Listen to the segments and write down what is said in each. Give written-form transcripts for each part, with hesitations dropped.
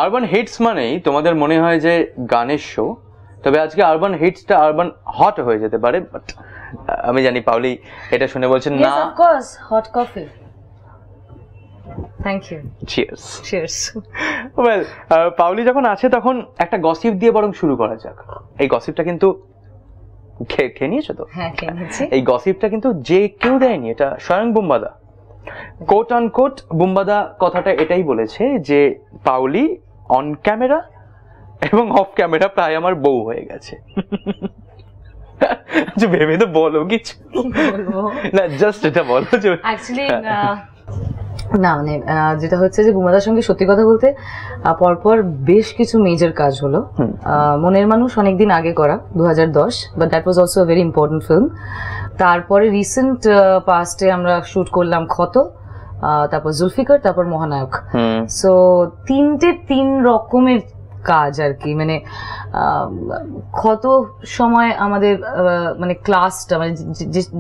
Urban hits মানেই তোমাদের মনে হয় যে গানের শো, তবে আজকে আরবান হিটসটা আরবান হট হয়ে যেতে পারে, বাট আমি জানি পাউলি এটা শুনে বলছেন না। Yes, of course, hot coffee. Thank you. Cheers. Cheers. Well, Paoli যখন আছে তখন একটা গসিপ দিয়ে বরং শুরু করা যাক। এই গসিপটা কিন্তু খেয়ে নিয়েছো তো? হ্যাঁ, খেয়ে নিয়েছি। এই গসিপটা কিন্তু যে কেউ দেয়নি, এটা স্বয়ং বুম্বাদা কোট অন কোট বুম্বাদা কথাটা এটাই বলেছে যে পাউলি অন ক্যামেরা এবং অফ ক্যামেরা প্রায় আমার বউ হয়ে গেছে। আচ্ছা ভেবে তো বলো কিছু, না জাস্ট এটা বলো যে অ্যাকচুয়ালি না মানে যেটা হচ্ছে যে বুম্বাদার সঙ্গে সত্যি কথা বলতে পরপর বেশ কিছু মেজর কাজ হলো। মনের মানুষ অনেকদিন আগে করা 2010, but that was also very important film. তারপরে রিসেন্ট পাস্টে আমরা শুট করলাম ক্ষত, তারপর জুলফিকার, তারপর মহানায়ক। সো তিন রকমের কাজ আর কি, মানে কত সময় আমাদের মানে ক্লাসটা মানে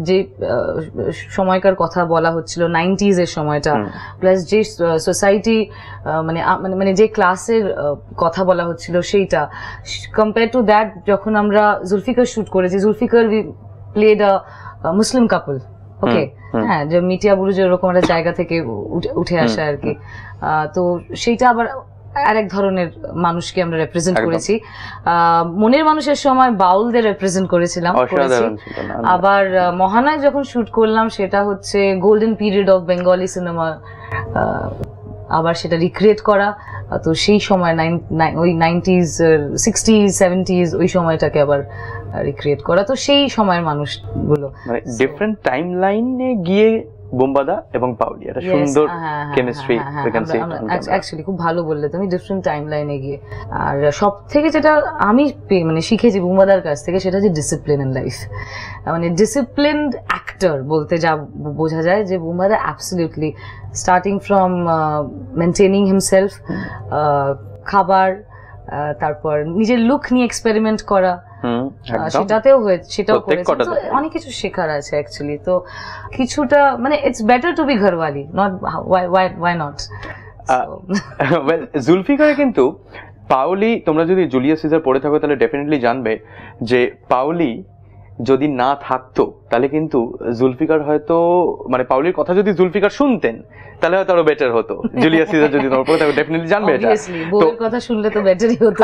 যে সময়কার কথা বলা হচ্ছিল 90s এর সময়টা, প্লাস যে সোসাইটি মানে মানে যে ক্লাসের কথা বলা হচ্ছিল সেইটা কম্পেয়ার টু দ্যাট, যখন আমরা জুলফিকার শুট করেছি, জুলফিকার উই প্লেড আ মুসলিম কাপল, ওকে, হ্যাঁ, যে মিটিয়া বুরুজ এরকম একটা জায়গা থেকে উঠে আসা আর কি। তো সেইটা আবার আরেক ধরনের মানুষকে আমরা রেপ্রেজেন্ট করেছি। মনের মানুষের সময় বাউলদের রেপ্রেজেন্ট করেছিলাম। আবার মহানায়ক যখন শুট করলাম সেটা হচ্ছে golden period of Bengali cinema, আবার সেটা রিক্রিয়েট করা। তো সেই সময় ওই 90s 60s 70s ওই সময়টাকে আবার রিক্রিয়েট করা। তো সেই সময়ের মানুষগুলো মানে ডিফারেন্ট টাইম লাইনে গিয়ে বুম্বাদা এবং পাউলি একটা সুন্দর কেমিস্ট্রি অ্যাকচুয়ালি খুব ভালো বললে তুমি, ডিফারেন্ট টাইম লাইনে গিয়ে। আর সব থেকে যেটা আমি মানে শিখেছি বুম্বাদার কাছ থেকে সেটা হচ্ছে ডিসিপ্লিন ইন লাইফ। মানে ডিসিপ্লিনড অ্যাক্টর বলতে যা বোঝা যায় যে বুম্বাদা absolutely starting from maintaining himself, খাবার, তারপর নিজের লুক নিয়ে এক্সপেরিমেন্ট করা, সেটাতেও সেটাও করেছে। অনেক কিছু শেখার আছে অ্যাকচুয়ালি। তো কিছুটা মানে ইটস বেটার টু বি ঘরওয়ালি, নট ওয়াই নট। ওয়েল জুলফিকারে কিন্তু পাউলি, তোমরা যদি জুলিয়াস সিজার পড়ে থাকো তাহলে ডেফিনেটলি জানবে যে পাউলি যদি না থাকতো তাহলে কিন্তু জুলফিকার হয়তো মানে পাউলির কথা যদি জুলফিকার শুনতেন তাহলে হয়তো আরো বেটার হতো। জুলিয়াস সিজার যদি তোমরা পড়ে থাকো ডেফিনেটলি জানবে এটা। বউয়ের কথা শুনলে তো বেটারই হতো।